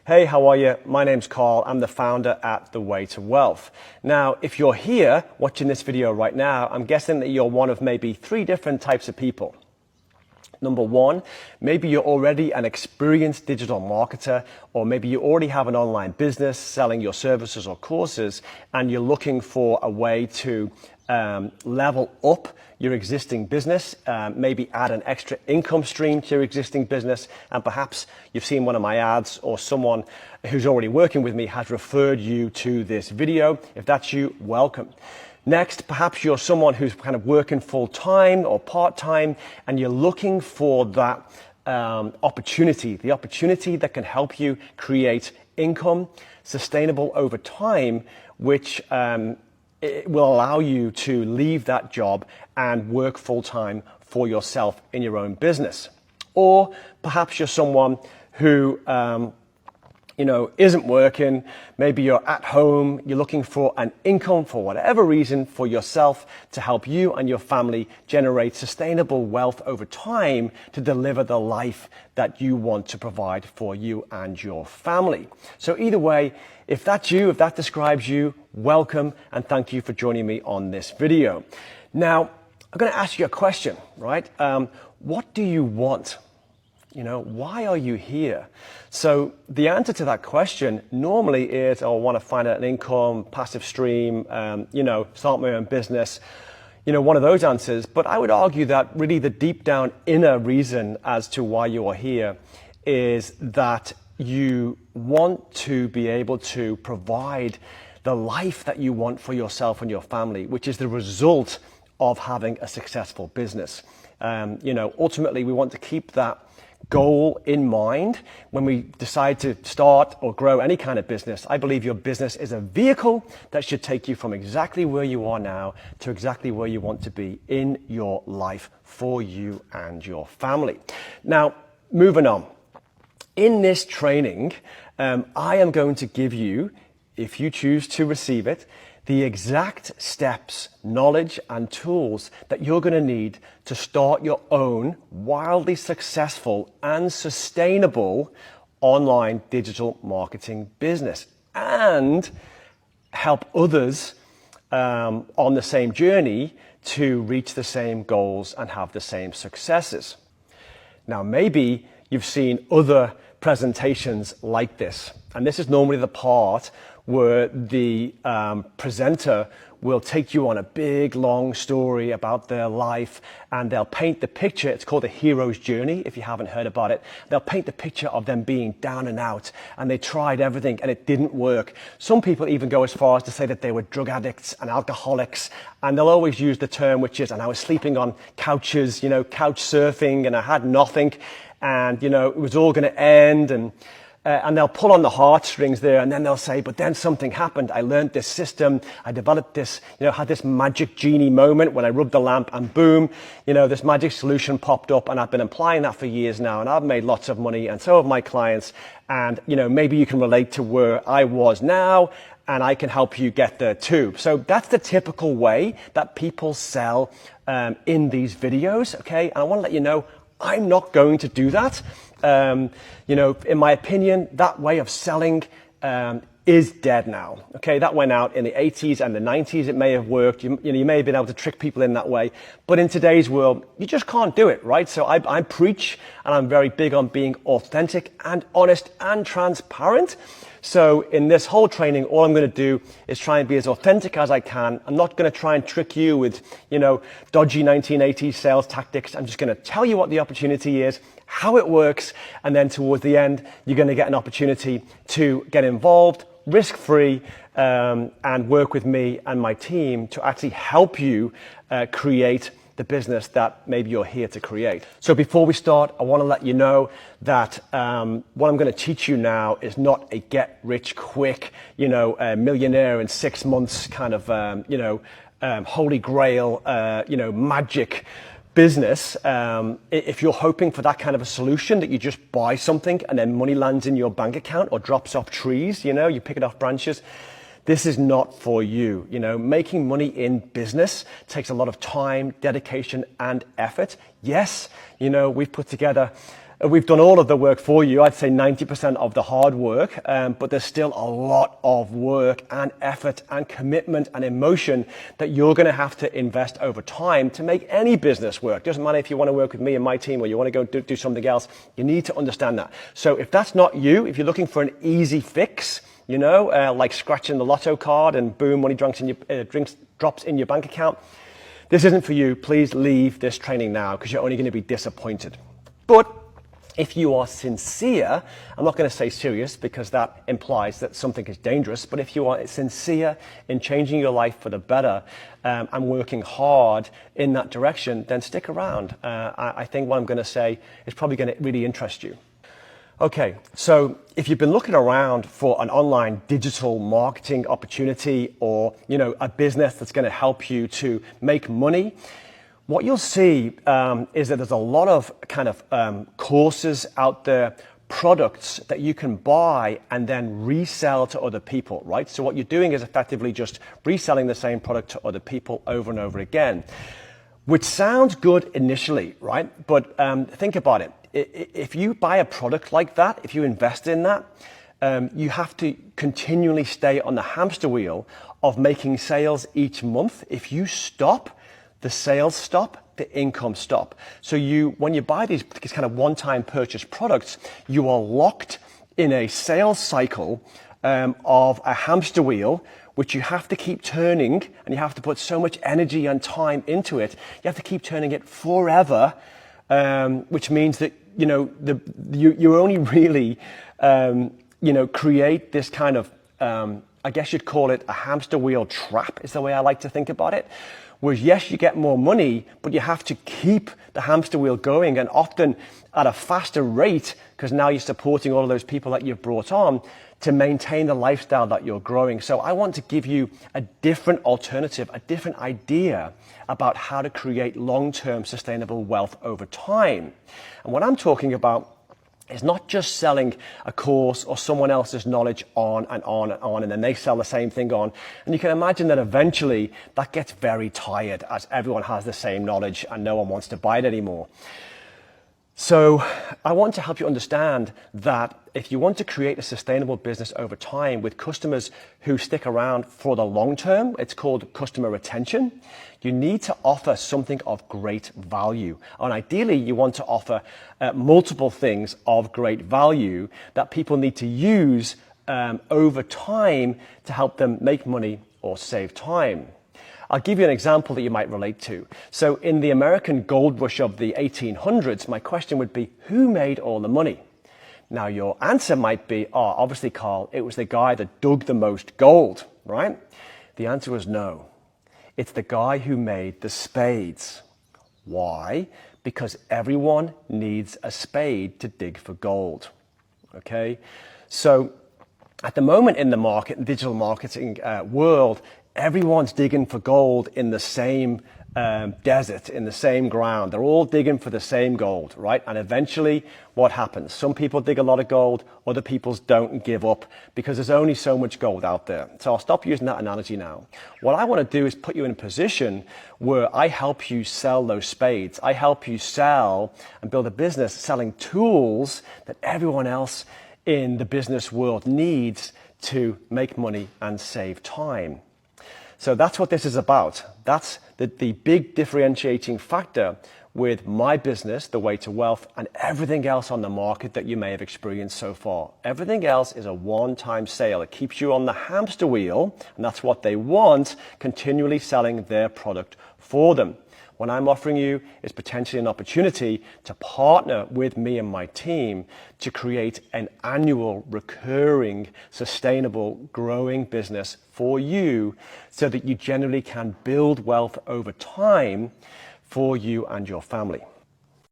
Hey, how are you? My name's Carl. I'm the founder at The Way to Wealth. Now, if you're here watching this video right now, I'm guessing that you're one of maybe 3 different types of people. Number 1, maybe you're already an experienced digital marketer, or maybe you already have an online business selling your services or courses, and you're looking for a way to level up your existing business, maybe add an extra income stream to your existing business, and perhaps you've seen one of my ads or someone who's already working with me has referred you to this video. If that's you, welcome. Next, perhaps you're someone who's kind of working full-time or part-time, and you're looking for that opportunity, the opportunity that can help you create income sustainable over time, which it will allow you to leave that job and work full-time for yourself in your own business. Or perhaps you're someone who isn't working. Maybe you're at home, you're looking for an income for whatever reason for yourself to help you and your family generate sustainable wealth over time to deliver the life that you want to provide for you and your family. So either way, if that's you, if that describes you, welcome, and thank you for joining me on this video. Now, I'm going to ask you a question, right? What do you want? Why are you here? So the answer to that question normally is, I want to find an income, passive stream, start my own business, one of those answers. But I would argue that really the deep down inner reason as to why you are here is that you want to be able to provide the life that you want for yourself and your family, which is the result of having a successful business. Ultimately, we want to keep that goal in mind when we decide to start or grow any kind of business. I believe your business is a vehicle that should take you from exactly where you are now to exactly where you want to be in your life for you and your family. Now, moving on. In this training, I am going to give you, if you choose to receive it, the exact steps, knowledge, and tools that you're going to need to start your own wildly successful and sustainable online digital marketing business and help others on the same journey to reach the same goals and have the same successes. Now, maybe you've seen other presentations like this, and this is normally the part where the presenter will take you on a big, long story about their life, and they'll paint the picture. It's called a hero's journey, if you haven't heard about it. They'll paint the picture of them being down and out, and they tried everything, and it didn't work. Some people even go as far as to say that they were drug addicts and alcoholics, and they'll always use the term, which is, and I was sleeping on couches, couch surfing, and I had nothing, and, it was all going to end, and they'll pull on the heartstrings there, and then they'll say, but then something happened. I learned this system. I developed this, had this magic genie moment when I rubbed the lamp, and boom, this magic solution popped up, and I've been applying that for years now, and I've made lots of money, and so have my clients. And, maybe you can relate to where I was now, and I can help you get there too. So that's the typical way that people sell in these videos, okay? And I want to let you know, I'm not going to do that. In my opinion, that way of selling is dead now. Okay, that went out in the 80s and the 90s. It may have worked. You may have been able to trick people in that way. But in today's world, you just can't do it, right? So I preach, and I'm very big on being authentic and honest and transparent. So in this whole training, all I'm going to do is try and be as authentic as I can. I'm not going to try and trick you with, dodgy 1980s sales tactics. I'm just going to tell you what the opportunity is, how it works, and then towards the end, you're going to get an opportunity to get involved, risk-free, and work with me and my team to actually help you create the business that maybe you're here to create. So before we start, I want to let you know that what I'm going to teach you now is not a get-rich-quick, millionaire in 6 months kind of, holy grail, magic business. If you're hoping for that kind of a solution that you just buy something and then money lands in your bank account or drops off trees, you pick it off branches, this is not for you. Making money in business takes a lot of time, dedication, and effort. Yes, we've put together We've done all of the work for you. I'd say 90% of the hard work, but there's still a lot of work and effort and commitment and emotion that you're going to have to invest over time to make any business work. Doesn't matter if you want to work with me and my team or you want to go do something else. You need to understand that. So if that's not you, if you're looking for an easy fix, like scratching the lotto card and boom, money drops in your bank account, this isn't for you. Please leave this training now because you're only going to be disappointed. But if you are sincere, I'm not going to say serious because that implies that something is dangerous, but if you are sincere in changing your life for the better and working hard in that direction, then stick around. I think what I'm going to say is probably going to really interest you. Okay, so if you've been looking around for an online digital marketing opportunity or, a business that's going to help you to make money, what you'll see is that there's a lot of kind of courses out there, products that you can buy and then resell to other people, right? So what you're doing is effectively just reselling the same product to other people over and over again, which sounds good initially, right? But think about it. If you buy a product like that, if you invest in that, you have to continually stay on the hamster wheel of making sales each month. If you stop, the sales stop, the income stop. So when you buy these kind of one-time purchase products, you are locked in a sales cycle of a hamster wheel, which you have to keep turning, and you have to put so much energy and time into it. You have to keep turning it forever, which means that you only really create this kind of I guess you'd call it a hamster wheel trap, is the way I like to think about it. Whereas, yes, you get more money, but you have to keep the hamster wheel going, and often at a faster rate, because now you're supporting all of those people that you've brought on to maintain the lifestyle that you're growing. So I want to give you a different alternative, a different idea about how to create long-term sustainable wealth over time. And what I'm talking about is not just selling a course or someone else's knowledge on and on and on, and then they sell the same thing on. And you can imagine that eventually that gets very tired as everyone has the same knowledge and no one wants to buy it anymore. So I want to help you understand that if you want to create a sustainable business over time with customers who stick around for the long term, it's called customer retention, you need to offer something of great value. And ideally, you want to offer multiple things of great value that people need to use over time to help them make money or save time. I'll give you an example that you might relate to. So in the American gold rush of the 1800s, my question would be, who made all the money? Now, your answer might be, obviously, Carl, it was the guy that dug the most gold, right? The answer was no. It's the guy who made the spades. Why? Because everyone needs a spade to dig for gold, okay? So at the moment in the digital marketing world, everyone's digging for gold in the same desert, in the same ground. They're all digging for the same gold, right? And eventually, what happens? Some people dig a lot of gold, other people don't give up because there's only so much gold out there. So I'll stop using that analogy now. What I want to do is put you in a position where I help you sell those spades. I help you sell and build a business selling tools that everyone else in the business world needs to make money and save time. So that's what this is about. That's the big differentiating factor with my business, The Way to Wealth, and everything else on the market that you may have experienced so far. Everything else is a one-time sale. It keeps you on the hamster wheel, and that's what they want, continually selling their product for them. What I'm offering you is potentially an opportunity to partner with me and my team to create an annual, recurring, sustainable, growing business for you so that you generally can build wealth over time for you and your family.